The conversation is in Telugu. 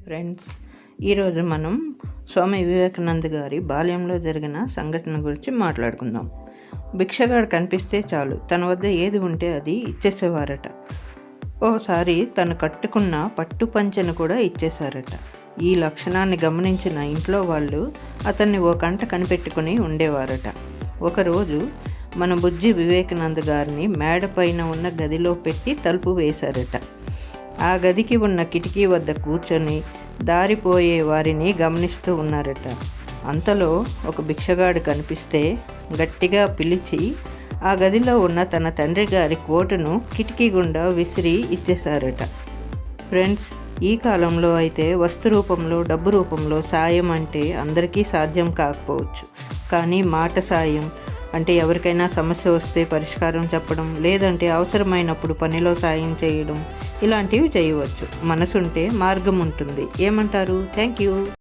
ఫ్రెండ్స్, ఈరోజు మనం స్వామి వివేకానంద గారి బాల్యంలో జరిగిన సంఘటన గురించి మాట్లాడుకుందాం. భిక్షగాడు కనిపిస్తే చాలు తన వద్ద ఏది ఉంటే అది ఇచ్చేసేవారట. ఓసారి తను కట్టుకున్న పట్టు పంచెను కూడా ఇచ్చేశారట. ఈ లక్షణాన్ని గమనించిన ఇంట్లో వాళ్ళు అతన్ని ఓ కంట కనిపెట్టుకుని ఉండేవారట. ఒకరోజు మన బుజ్జి వివేకానంద గారిని మేడ పైన ఉన్న గదిలో పెట్టి తలుపు వేశారట. ఆ గదికి ఉన్న కిటికీ వద్ద కూర్చొని దారిపోయే వారిని గమనిస్తూ ఉన్నారట. అంతలో ఒక భిక్షగాడు కనిపిస్తే గట్టిగా పిలిచి ఆ గదిలో ఉన్న తన తండ్రి గారి కోటును కిటికీ గుండా విసిరి ఇచ్చేశారట. ఫ్రెండ్స్, ఈ కాలంలో అయితే వస్తు రూపంలో, డబ్బు రూపంలో సాయం అంటే అందరికీ సాధ్యం కాకపోవచ్చు. కానీ మాట సాయం అంటే ఎవరికైనా సమస్య వస్తే పరిష్కారం చెప్పడం, లేదంటే అవసరమైనప్పుడు పనిలో సాయం చేయడం, ఇలాంటివి చేయవచ్చు. మనసుంటే మార్గం ఉంటుంది. ఏమంటారు? Thank you.